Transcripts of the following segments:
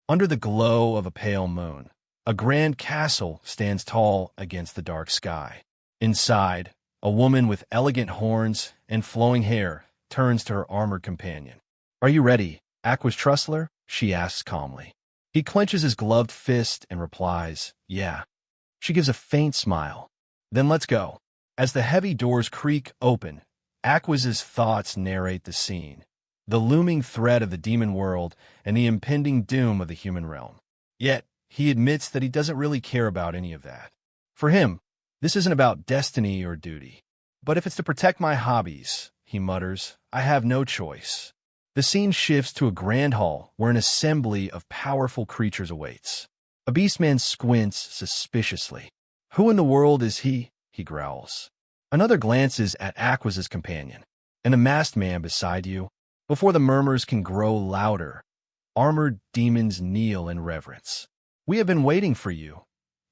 Under the glow of a pale moon, a grand castle stands tall against the dark sky. Inside, a woman with elegant horns and flowing hair turns to her armored companion. "Are you ready, Aqua's Trustler?" she asks calmly. He clenches his gloved fist and replies, "Yeah." She gives a faint smile. "Then let's go." As the heavy doors creak open, Aqua's thoughts narrate the scene, the looming threat of the demon world and the impending doom of the human realm. Yet, he admits that he doesn't really care about any of that. For him, this isn't about destiny or duty. "But if it's to protect my hobbies," he mutters, "I have no choice." The scene shifts to a grand hall where an assembly of powerful creatures awaits. A beastman squints suspiciously. "Who in the world is he?" he growls. Another glances at Aqua's companion. "An masked man beside you." Before the murmurs can grow louder, armored demons kneel in reverence. "We have been waiting for you,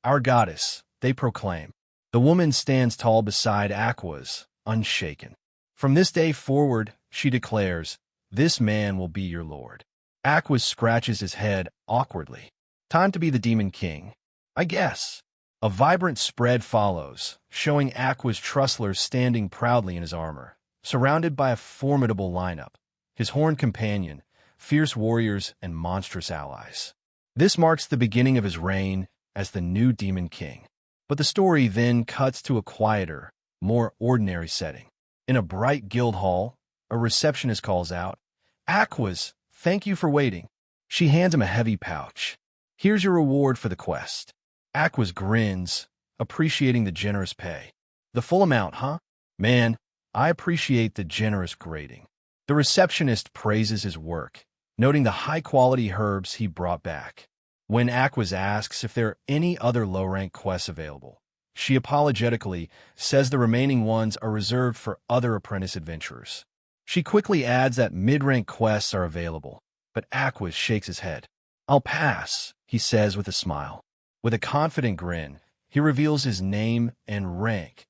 our goddess," they proclaim. The woman stands tall beside Aqua's, unshaken. "From this day forward," she declares, "this man will be your lord." Aqua scratches his head awkwardly. "Time to be the demon king, I guess." A vibrant spread follows, showing Aqua's Trustler standing proudly in his armor, surrounded by a formidable lineup, his horned companion, fierce warriors, and monstrous allies. This marks the beginning of his reign as the new demon king. But the story then cuts to a quieter, more ordinary setting. In a bright guild hall, a receptionist calls out, "Aqua's, thank you for waiting." She hands him a heavy pouch. "Here's your reward for the quest." Aqua's grins, appreciating the generous pay. "The full amount, huh?" "Man, I appreciate the generous grading." The receptionist praises his work, noting the high-quality herbs he brought back. When Aqua's asks if there are any other low-rank quests available, she apologetically says the remaining ones are reserved for other apprentice adventurers. She quickly adds that mid-rank quests are available, but Aqua shakes his head. "I'll pass," he says with a smile. With a confident grin, he reveals his name and rank.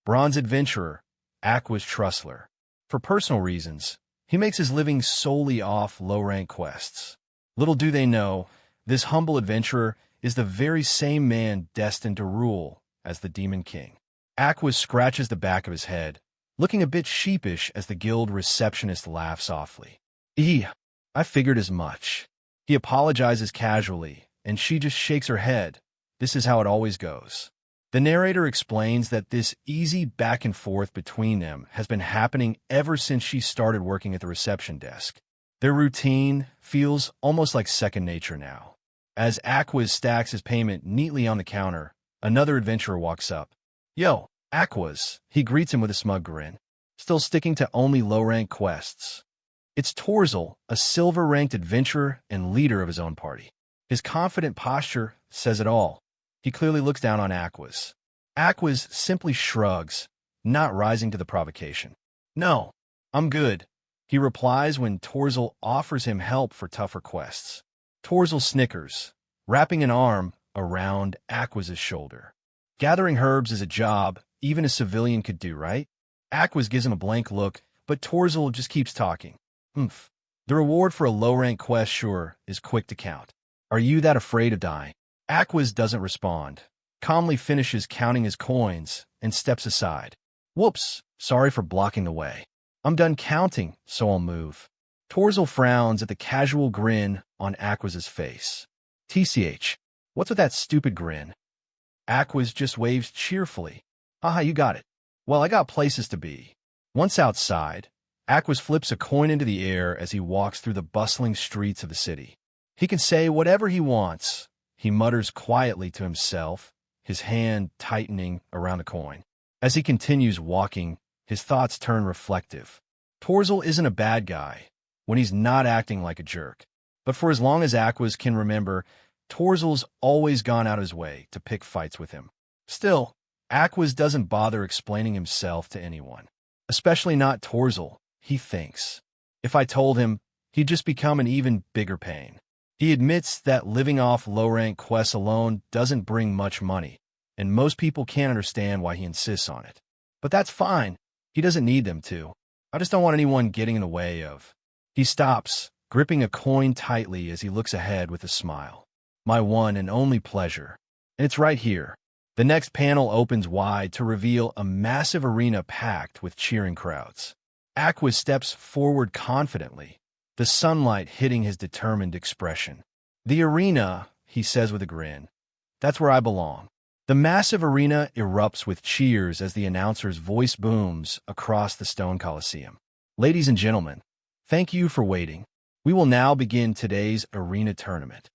Bronze Adventurer, Aqua's Trustler. For personal reasons, he makes his living solely off low-rank quests. Little do they know, this humble adventurer is the very same man destined to rule as the Demon King. Aqua scratches the back of his head, looking a bit sheepish as the guild receptionist laughs softly. I figured as much." He apologizes casually, and she just shakes her head. This is how it always goes. The narrator explains that this easy back and forth between them has been happening ever since she started working at the reception desk. Their routine feels almost like second nature now. As Aqua stacks his payment neatly on the counter, another adventurer walks up. "Yo, Aqua's," he greets him with a smug grin. "Still sticking to only low-rank quests." It's Torzel, a silver-ranked adventurer and leader of his own party. His confident posture says it all. He clearly looks down on Aqua's. Aqua's simply shrugs, not rising to the provocation. "No, I'm good," he replies when Torzel offers him help for tougher quests. Torzel snickers, wrapping an arm around Aqua's shoulder. Gathering herbs is a job even a civilian could do, right? Aqua's gives him a blank look, but Torzel just keeps talking. The reward for a low-rank quest, sure, is quick to count. Are you that afraid of dying?" Aqua's doesn't respond, calmly finishes counting his coins, and steps aside. "Whoops, sorry for blocking the way. I'm done counting, so I'll move." Torzel frowns at the casual grin on Aqua's face. "TCH, what's with that stupid grin?" Aqua's just waves cheerfully. "Haha, you got it. Well, I got places to be." Once outside, Aqua's flips a coin into the air as he walks through the bustling streets of the city. He can say whatever he wants, he mutters quietly to himself, his hand tightening around the coin. As he continues walking, his thoughts turn reflective. Torzel isn't a bad guy when he's not acting like a jerk. But for as long as Aqua's can remember, Torzel's always gone out of his way to pick fights with him. Still, Aqua's doesn't bother explaining himself to anyone. Especially not Torzel, he thinks. If I told him, he'd just become an even bigger pain. He admits that living off low-rank quests alone doesn't bring much money, and most people can't understand why he insists on it. But that's fine. He doesn't need them to. I just don't want anyone getting in the way of... He stops, gripping a coin tightly as he looks ahead with a smile. My one and only pleasure. And it's right here. The next panel opens wide to reveal a massive arena packed with cheering crowds. Aqua steps forward confidently, the sunlight hitting his determined expression. The arena, he says with a grin. That's where I belong. The massive arena erupts with cheers as the announcer's voice booms across the stone coliseum. Ladies and gentlemen, thank you for waiting. We will now begin today's arena tournament.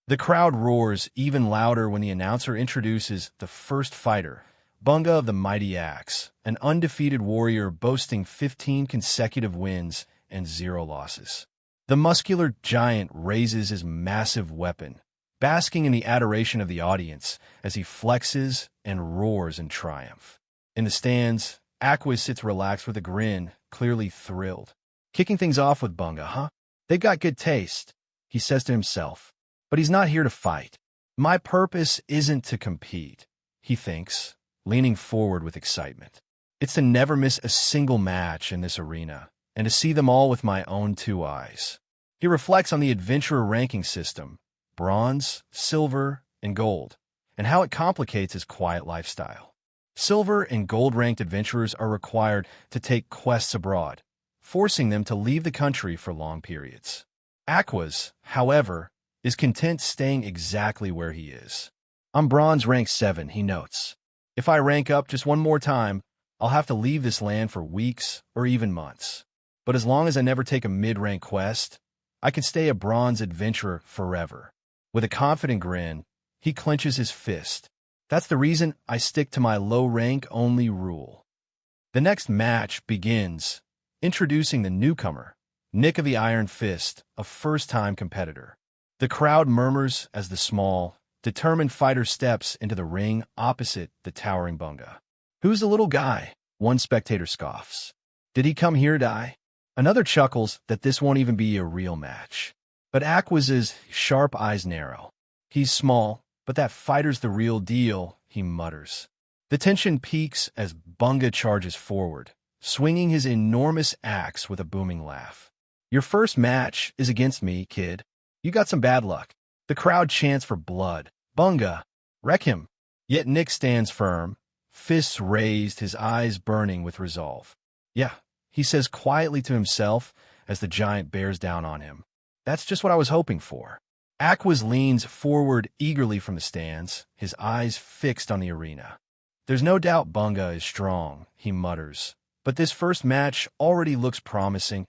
The crowd roars even louder when the announcer introduces the first fighter, Bunga of the Mighty Axe, an undefeated warrior boasting 15 consecutive wins and 0 losses. The muscular giant raises his massive weapon, basking in the adoration of the audience as he flexes and roars in triumph. In the stands, Aqua sits relaxed with a grin, clearly thrilled. Kicking things off with Bunga, huh? They've got good taste, he says to himself. But he's not here to fight. My purpose isn't to compete, he thinks, leaning forward with excitement. It's to never miss a single match in this arena, and to see them all with my own 2 eyes. He reflects on the adventurer ranking system, bronze, silver, and gold, and how it complicates his quiet lifestyle. Silver and gold-ranked adventurers are required to take quests abroad, forcing them to leave the country for long periods. Aqua's, however, is content staying exactly where he is. I'm bronze rank 7, he notes. If I rank up just one more time, I'll have to leave this land for weeks or even months. But as long as I never take a mid-rank quest, I can stay a bronze adventurer forever. With a confident grin, he clenches his fist. That's the reason I stick to my low-rank-only rule. The next match begins, introducing the newcomer, Nick of the Iron Fist, a first-time competitor. The crowd murmurs as the small, determined fighter steps into the ring opposite the towering Bunga. Who's the little guy? One spectator scoffs. Did he come here to die? Another chuckles that this won't even be a real match. But Aqua's sharp eyes narrow. He's small, but that fighter's the real deal, he mutters. The tension peaks as Bunga charges forward, swinging his enormous axe with a booming laugh. Your first match is against me, kid. You got some bad luck. The crowd chants for blood. Bunga, wreck him. Yet Nick stands firm, fists raised, his eyes burning with resolve. Yeah, he says quietly to himself as the giant bears down on him. That's just what I was hoping for. Aquas leans forward eagerly from the stands, his eyes fixed on the arena. There's no doubt Bunga is strong, he mutters. But this first match already looks promising.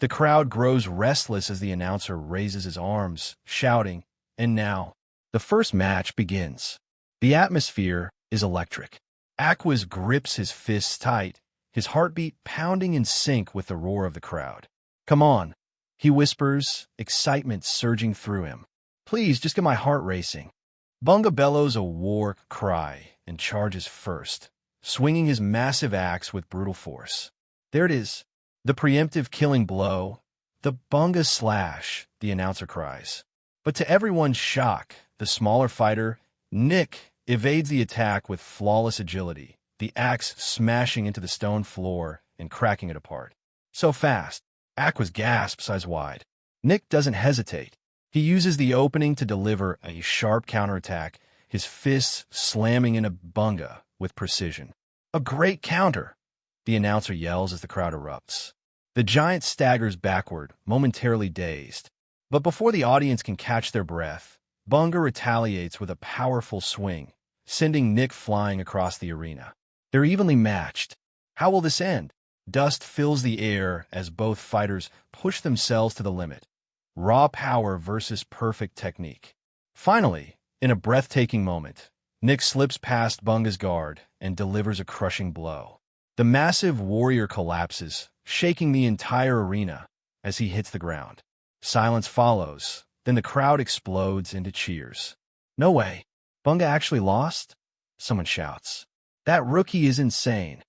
The crowd grows restless as the announcer raises his arms, shouting, and now, the first match begins. The atmosphere is electric. Aquas grips his fists tight, his heartbeat pounding in sync with the roar of the crowd. Come on, he whispers, excitement surging through him. Please, just get my heart racing. Bunga bellows a war cry and charges first, swinging his massive axe with brutal force. There it is. The preemptive killing blow, the Bunga slash, the announcer cries. But to everyone's shock, the smaller fighter, Nick, evades the attack with flawless agility, the axe smashing into the stone floor and cracking it apart. So fast, Aquas gasps eyes wide. Nick doesn't hesitate. He uses the opening to deliver a sharp counterattack, his fists slamming into Bunga with precision. A great counter, the announcer yells as the crowd erupts. The giant staggers backward, momentarily dazed. But before the audience can catch their breath, Bunga retaliates with a powerful swing, sending Nick flying across the arena. They're evenly matched. How will this end? Dust fills the air as both fighters push themselves to the limit. Raw power versus perfect technique. Finally, in a breathtaking moment, Nick slips past Bunga's guard and delivers a crushing blow. The massive warrior collapses, shaking the entire arena as he hits the ground. Silence follows, then the crowd explodes into cheers. No way. Bunga actually lost? Someone shouts. That rookie is insane.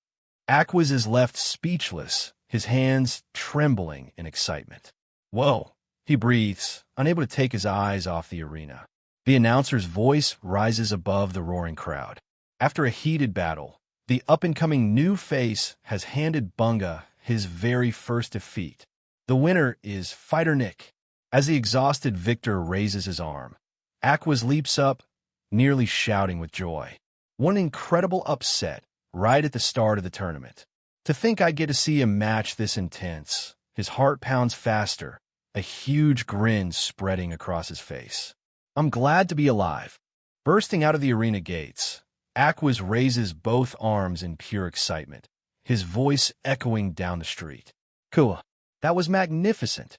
Aquas is left speechless, his hands trembling in excitement. Whoa, he breathes, unable to take his eyes off the arena. The announcer's voice rises above the roaring crowd. After a heated battle, the up-and-coming new face has handed Bunga his very first defeat. The winner is Fighter Nick. As the exhausted victor raises his arm, Aquas leaps up, nearly shouting with joy. One incredible upset right at the start of the tournament. To think I get to see a match this intense. His heart pounds faster, a huge grin spreading across his face. I'm glad to be alive. Bursting out of the arena gates, Aquas raises both arms in pure excitement, his voice echoing down the street. Cool. That was magnificent.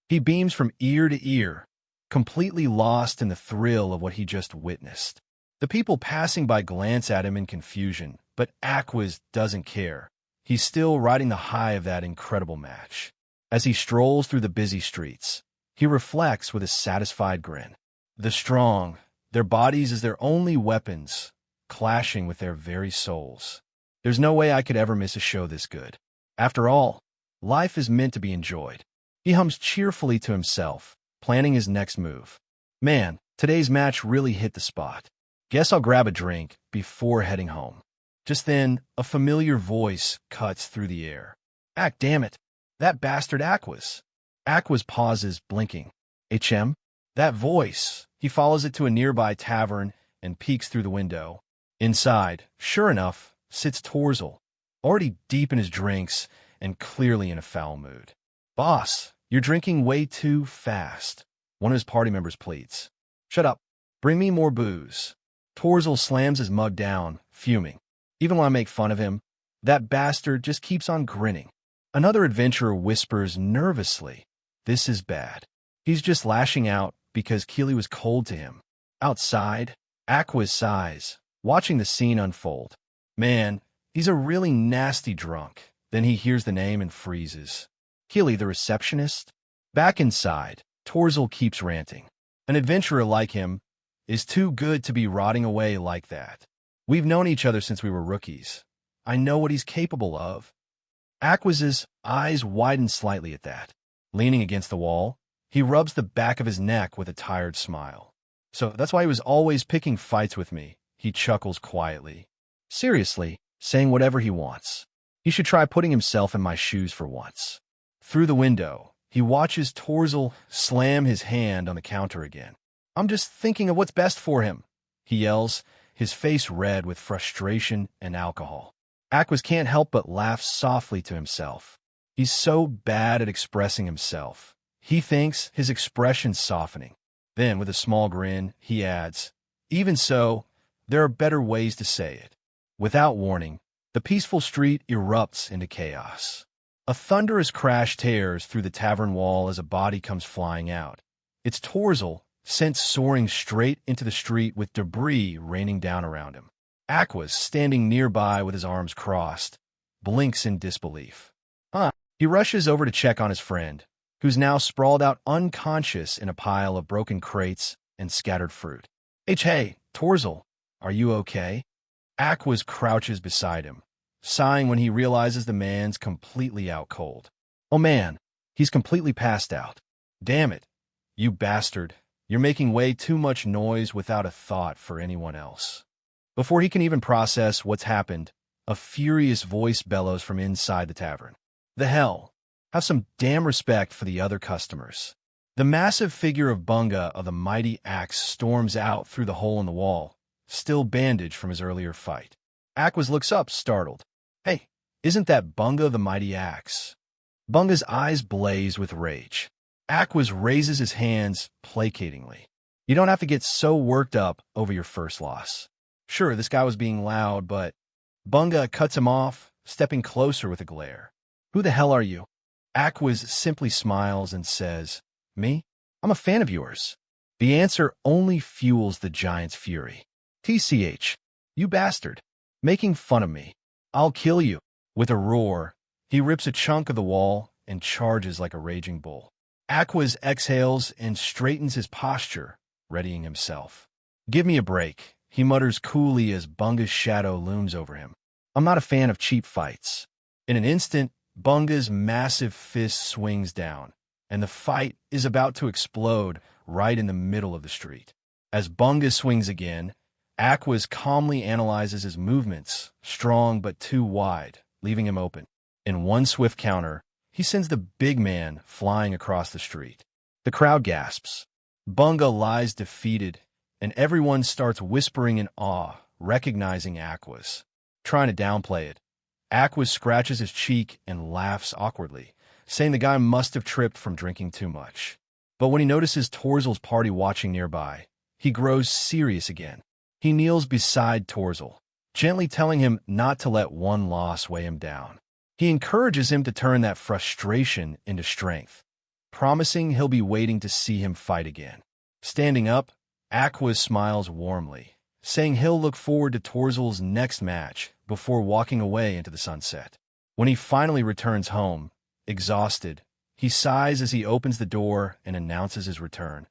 He beams from ear to ear, completely lost in the thrill of what he just witnessed. The people passing by glance at him in confusion, but Aquas doesn't care. He's still riding the high of that incredible match. As he strolls through the busy streets, he reflects with a satisfied grin. The strong, their bodies as their only weapons, clashing with their very souls. There's no way I could ever miss a show this good. After all, life is meant to be enjoyed. He hums cheerfully to himself, planning his next move. Man, today's match really hit the spot. Guess I'll grab a drink before heading home. Just then, a familiar voice cuts through the air. Damn it, that bastard Aquas. Aquas pauses, blinking. HM? That voice. He follows it to a nearby tavern and peeks through the window. Inside, sure enough, sits Torzel, already deep in his drinks and clearly in a foul mood. Boss, you're drinking way too fast, one of his party members pleads. Shut up. Bring me more booze. Torzel slams his mug down, fuming. Even when I make fun of him, that bastard just keeps on grinning. Another adventurer whispers nervously, this is bad. He's just lashing out because Keely was cold to him. Outside, Aquas sighs, watching the scene unfold. Man, he's a really nasty drunk. Then he hears the name and freezes. Keely, the receptionist? Back inside, Torzel keeps ranting. An adventurer like him is too good to be rotting away like that. We've known each other since we were rookies. I know what he's capable of. Aquas's eyes widen slightly at that. Leaning against the wall, he rubs the back of his neck with a tired smile. So that's why he was always picking fights with me, he chuckles quietly. Seriously, saying whatever he wants. He should try putting himself in my shoes for once. Through the window, he watches Torzel slam his hand on the counter again. I'm just thinking of what's best for him, he yells, his face red with frustration and alcohol. Aquas can't help but laugh softly to himself. He's so bad at expressing himself. He thinks his expression's softening. Then, with a small grin, he adds, even so, there are better ways to say it. Without warning, the peaceful street erupts into chaos. A thunderous crash tears through the tavern wall as a body comes flying out. It's Torzel, sent soaring straight into the street with debris raining down around him. Aquas, standing nearby with his arms crossed, blinks in disbelief. He rushes over to check on his friend, who's now sprawled out unconscious in a pile of broken crates and scattered fruit. Hey, Torzel, are you okay? Aquas crouches beside him, sighing when he realizes the man's completely out cold. Oh man, he's completely passed out. Damn it, you bastard. You're making way too much noise without a thought for anyone else. Before he can even process what's happened, a furious voice bellows from inside the tavern. The hell? Have some damn respect for the other customers. The massive figure of Bunga of the mighty axe storms out through the hole in the wall, still bandaged from his earlier fight. Aquas looks up, startled. Hey, isn't that Bunga the mighty axe? Bunga's eyes blaze with rage. Aquas raises his hands placatingly. You don't have to get so worked up over your first loss. Sure, this guy was being loud, but Bunga cuts him off, stepping closer with a glare. Who the hell are you? Aquas simply smiles and says, Me? I'm a fan of yours. The answer only fuels the giant's fury. TCH, you bastard. Making fun of me. I'll kill you. With a roar, he rips a chunk of the wall and charges like a raging bull. Aquas exhales and straightens his posture, readying himself. Give me a break, he mutters coolly as Bunga's shadow looms over him. I'm not a fan of cheap fights. In an instant, Bunga's massive fist swings down, and the fight is about to explode right in the middle of the street. As Bunga swings again, Aquas calmly analyzes his movements, strong but too wide, leaving him open. In one swift counter, he sends the big man flying across the street. The crowd gasps. Bunga lies defeated, and everyone starts whispering in awe, recognizing Aquas. Trying to downplay it, Aquas scratches his cheek and laughs awkwardly, saying the guy must have tripped from drinking too much. But when he notices Torzel's party watching nearby, he grows serious again. He kneels beside Torzel, gently telling him not to let one loss weigh him down. He encourages him to turn that frustration into strength, promising he'll be waiting to see him fight again. Standing up, Aquas smiles warmly, saying he'll look forward to Torzel's next match before walking away into the sunset. When he finally returns home, exhausted, he sighs as he opens the door and announces his return,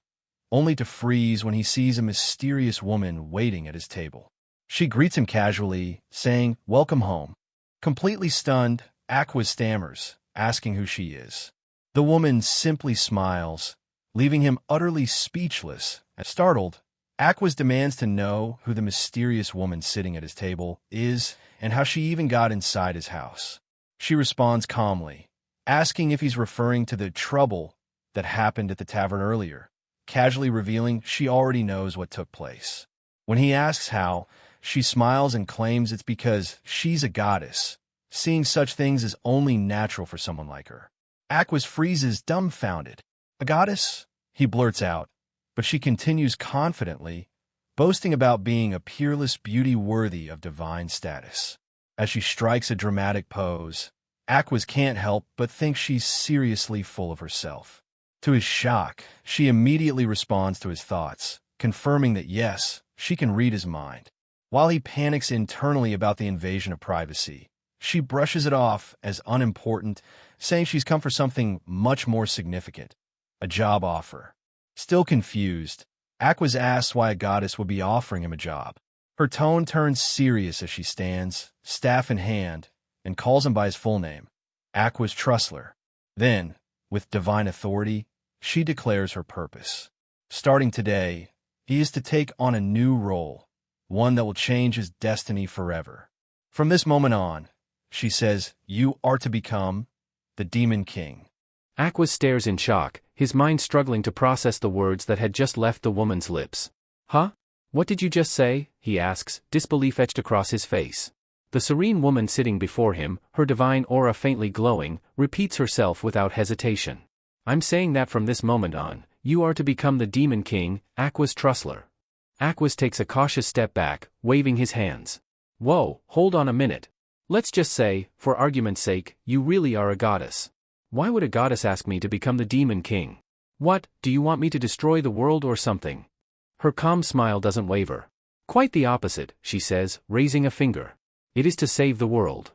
only to freeze when he sees a mysterious woman waiting at his table. She greets him casually, saying, "Welcome home." Completely stunned, Aquas stammers, asking who she is. The woman simply smiles, leaving him utterly speechless. Startled, Aquas demands to know who the mysterious woman sitting at his table is and how she even got inside his house. She responds calmly, asking if he's referring to the trouble that happened at the tavern earlier, casually revealing she already knows what took place. When he asks how, she smiles and claims it's because she's a goddess, seeing such things as only natural for someone like her. Aquas freezes dumbfounded. "A goddess?" he blurts out, but she continues confidently, boasting about being a peerless beauty worthy of divine status. As she strikes a dramatic pose, Aquas can't help but think she's seriously full of herself. To his shock, she immediately responds to his thoughts, confirming that yes, she can read his mind. While he panics internally about the invasion of privacy, she brushes it off as unimportant, saying she's come for something much more significant, a job offer. Still confused, Aquas asks why a goddess would be offering him a job. Her tone turns serious as she stands, staff in hand, and calls him by his full name, Aquas Trussler. Then, with divine authority, she declares her purpose. Starting today, he is to take on a new role, one that will change his destiny forever. From this moment on, she says, you are to become the Demon King. Aquas stares in shock, his mind struggling to process the words that had just left the woman's lips. Huh? What did you just say? He asks, disbelief etched across his face. The serene woman sitting before him, her divine aura faintly glowing, repeats herself without hesitation. I'm saying that from this moment on, you are to become the Demon King, Aquas Trussler. Aquas takes a cautious step back, waving his hands. Whoa, hold on a minute. Let's just say, for argument's sake, you really are a goddess. Why would a goddess ask me to become the Demon King? What, do you want me to destroy the world or something? Her calm smile doesn't waver. Quite the opposite, she says, raising a finger. It is to save the world.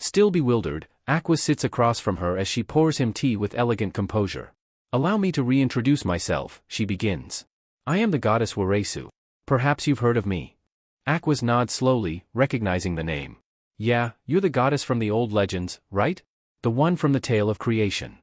Still bewildered, Aquas sits across from her as she pours him tea with elegant composure. Allow me to reintroduce myself, she begins. I am the goddess Waresu. Perhaps you've heard of me. Aquas nods slowly, recognizing the name. Yeah, you're the goddess from the old legends, right? The one from the tale of creation.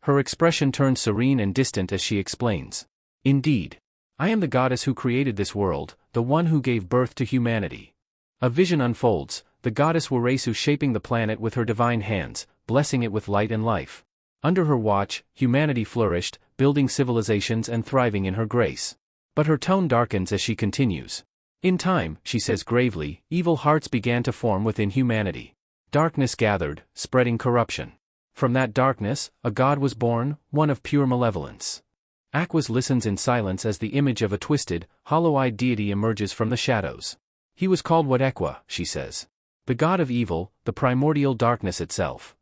Her expression turns serene and distant as she explains. Indeed. I am the goddess who created this world, the one who gave birth to humanity. A vision unfolds, the goddess Waresu shaping the planet with her divine hands, blessing it with light and life. Under her watch, humanity flourished, building civilizations and thriving in her grace. But her tone darkens as she continues. In time, she says gravely, evil hearts began to form within humanity. Darkness gathered, spreading corruption. From that darkness, a god was born, one of pure malevolence. Aquas listens in silence as the image of a twisted, hollow-eyed deity emerges from the shadows. He was called Wadekwa, she says. The god of evil, the primordial darkness itself.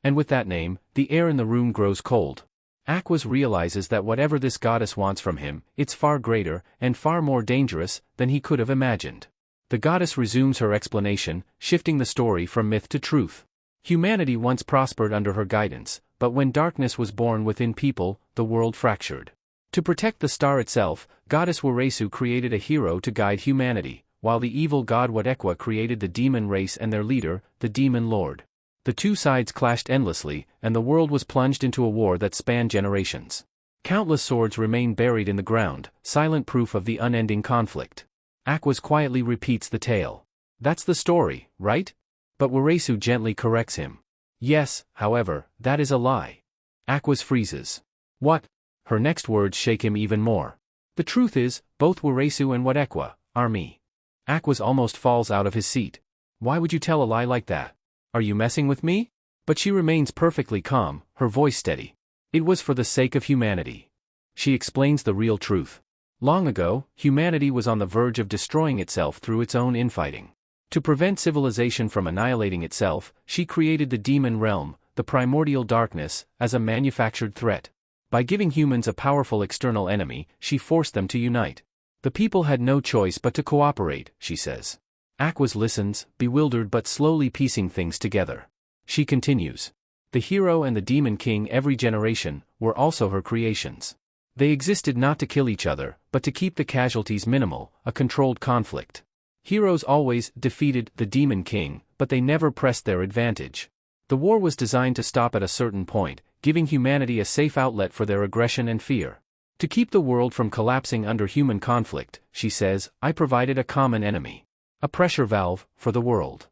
And with that name, the air in the room grows cold. Aquas realizes that whatever this goddess wants from him, it's far greater, and far more dangerous, than he could have imagined. The goddess resumes her explanation, shifting the story from myth to truth. Humanity once prospered under her guidance, but when darkness was born within people, the world fractured. To protect the star itself, goddess Waresu created a hero to guide humanity, while the evil god Wadekwa created the demon race and their leader, the demon lord. The two sides clashed endlessly, and the world was plunged into a war that spanned generations. Countless swords remain buried in the ground, silent proof of the unending conflict. Aquas quietly repeats the tale. That's the story, right? But Waresu gently corrects him. Yes, however, that is a lie. Aquas freezes. What? Her next words shake him even more. The truth is, both Waresu and Wadekwa are me. Aquas almost falls out of his seat. Why would you tell a lie like that? Are you messing with me? But she remains perfectly calm, her voice steady. It was for the sake of humanity. She explains the real truth. Long ago, humanity was on the verge of destroying itself through its own infighting. To prevent civilization from annihilating itself, she created the demon realm, the primordial darkness, as a manufactured threat. By giving humans a powerful external enemy, she forced them to unite. The people had no choice but to cooperate, she says. Aquas listens, bewildered but slowly piecing things together. She continues. The hero and the demon king every generation were also her creations. They existed not to kill each other, but to keep the casualties minimal, a controlled conflict. Heroes always defeated the demon king, but they never pressed their advantage. The war was designed to stop at a certain point, giving humanity a safe outlet for their aggression and fear. To keep the world from collapsing under human conflict, she says, I provided a common enemy. A pressure valve, for the world.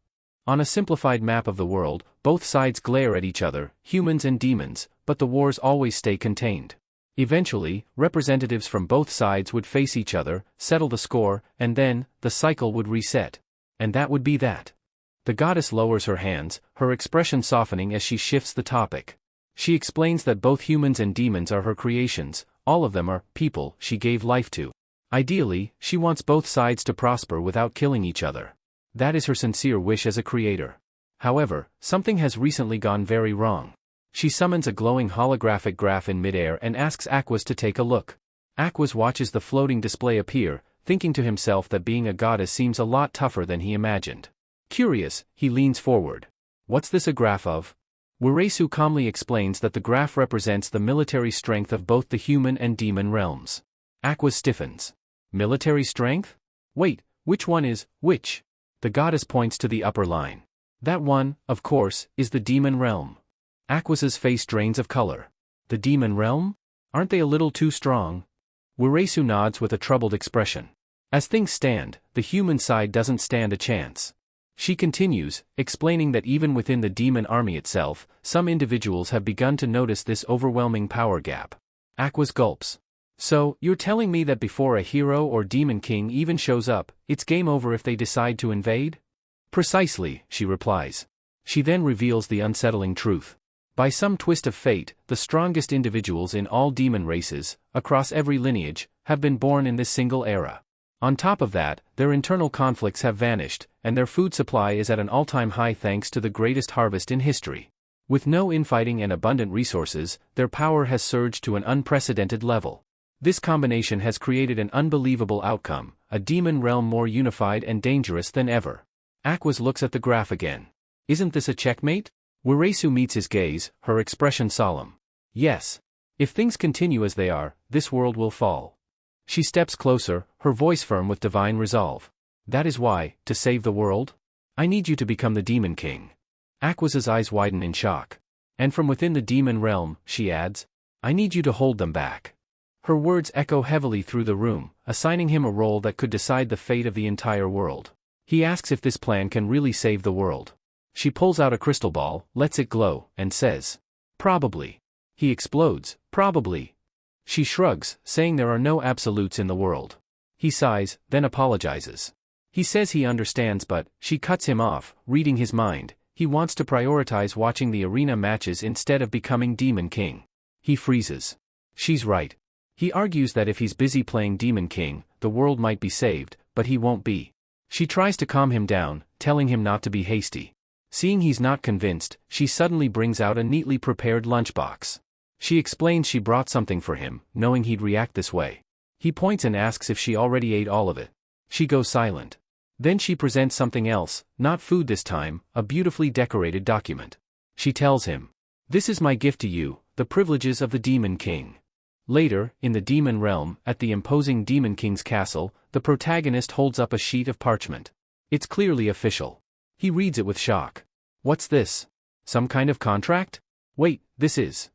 On a simplified map of the world, both sides glare at each other, humans and demons, but the wars always stay contained. Eventually, representatives from both sides would face each other, settle the score, and then, the cycle would reset. And that would be that. The goddess lowers her hands, her expression softening as she shifts the topic. She explains that both humans and demons are her creations, all of them are people she gave life to. Ideally, she wants both sides to prosper without killing each other. That is her sincere wish as a creator. However, something has recently gone very wrong. She summons a glowing holographic graph in midair and asks Aquas to take a look. Aquas watches the floating display appear, thinking to himself that being a goddess seems a lot tougher than he imagined. Curious, he leans forward. What's this a graph of? Waresu calmly explains that the graph represents the military strength of both the human and demon realms. Aquas stiffens. Military strength? Wait, which one is which? The goddess points to the upper line. That one, of course, is the demon realm. Aquas's face drains of color. The demon realm? Aren't they a little too strong? Waresu nods with a troubled expression. As things stand, the human side doesn't stand a chance. She continues, explaining that even within the demon army itself, some individuals have begun to notice this overwhelming power gap. Aquas gulps. So, you're telling me that before a hero or demon king even shows up, it's game over if they decide to invade? Precisely, she replies. She then reveals the unsettling truth. By some twist of fate, the strongest individuals in all demon races, across every lineage, have been born in this single era. On top of that, their internal conflicts have vanished, and their food supply is at an all-time high thanks to the greatest harvest in history. With no infighting and abundant resources, their power has surged to an unprecedented level. This combination has created an unbelievable outcome, a demon realm more unified and dangerous than ever. Aquas looks at the graph again. Isn't this a checkmate? Waresu meets his gaze, her expression solemn. Yes. If things continue as they are, this world will fall. She steps closer, her voice firm with divine resolve. That is why, to save the world, I need you to become the demon king. Aquas's eyes widen in shock. And from within the demon realm, she adds, I need you to hold them back. Her words echo heavily through the room, assigning him a role that could decide the fate of the entire world. He asks if this plan can really save the world. She pulls out a crystal ball, lets it glow, and says, probably. He explodes, probably. She shrugs, saying there are no absolutes in the world. He sighs, then apologizes. He says he understands but, she cuts him off, reading his mind. He wants to prioritize watching the arena matches instead of becoming Demon King. He freezes. She's right. He argues that if he's busy playing Demon King, the world might be saved, but he won't be. She tries to calm him down, telling him not to be hasty. Seeing he's not convinced, she suddenly brings out a neatly prepared lunchbox. She explains she brought something for him, knowing he'd react this way. He points and asks if she already ate all of it. She goes silent. Then she presents something else, not food this time, a beautifully decorated document. She tells him, this is my gift to you, the privileges of the Demon King. Later, in the demon realm, at the imposing Demon King's castle, the protagonist holds up a sheet of parchment. It's clearly official. He reads it with shock. What's this? Some kind of contract? Wait, this is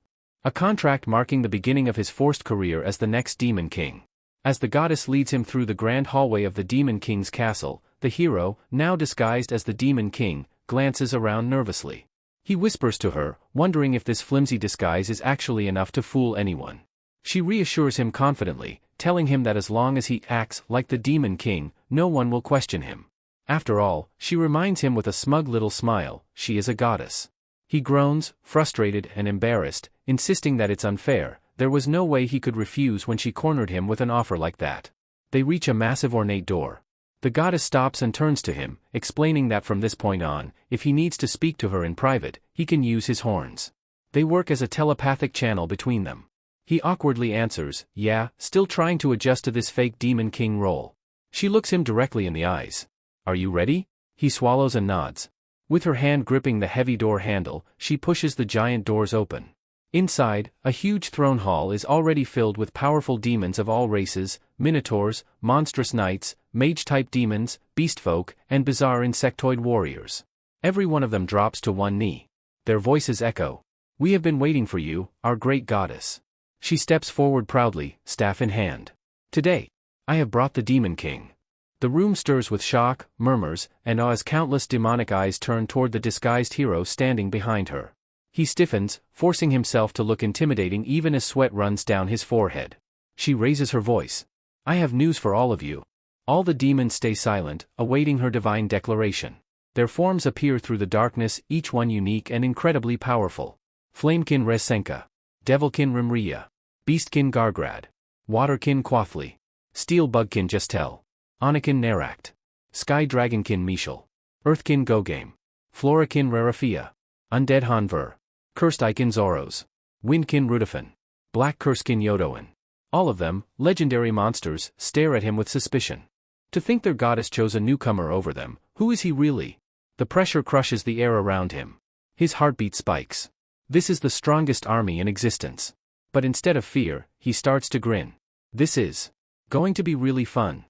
a contract marking the beginning of his forced career as the next Demon King. As the goddess leads him through the grand hallway of the Demon King's castle, the hero, now disguised as the Demon King, glances around nervously. He whispers to her, wondering if this flimsy disguise is actually enough to fool anyone. She reassures him confidently, telling him that as long as he acts like the Demon King, no one will question him. After all, she reminds him with a smug little smile, she is a goddess. He groans, frustrated and embarrassed, insisting that it's unfair. There was no way he could refuse when she cornered him with an offer like that. They reach a massive ornate door. The goddess stops and turns to him, explaining that from this point on, if he needs to speak to her in private, he can use his horns. They work as a telepathic channel between them. He awkwardly answers, yeah, still trying to adjust to this fake Demon King role. She looks him directly in the eyes. Are you ready? He swallows and nods. With her hand gripping the heavy door handle, she pushes the giant doors open. Inside, a huge throne hall is already filled with powerful demons of all races, minotaurs, monstrous knights, mage-type demons, beastfolk, and bizarre insectoid warriors. Every one of them drops to one knee. Their voices echo. We have been waiting for you, our great goddess. She steps forward proudly, staff in hand. Today, I have brought the Demon King. The room stirs with shock, murmurs, and awe as countless demonic eyes turn toward the disguised hero standing behind her. He stiffens, forcing himself to look intimidating even as sweat runs down his forehead. She raises her voice. I have news for all of you. All the demons stay silent, awaiting her divine declaration. Their forms appear through the darkness, each one unique and incredibly powerful. Flamekin Resenka. Devilkin Rimriya. Beastkin Gargrad. Waterkin Quathli. Steelbugkin Justel. Anakin Nerakt. Sky Dragonkin Mishal. Earthkin Gogame. Florakin Rarafia. Undead Hanver. Cursedaikin Zoros. Windkin Rudafin. Black Kurskin Yodoin. All of them, legendary monsters, stare at him with suspicion. To think their goddess chose a newcomer over them, who is he really? The pressure crushes the air around him. His heartbeat spikes. This is the strongest army in existence. But instead of fear, he starts to grin. This is going to be really fun.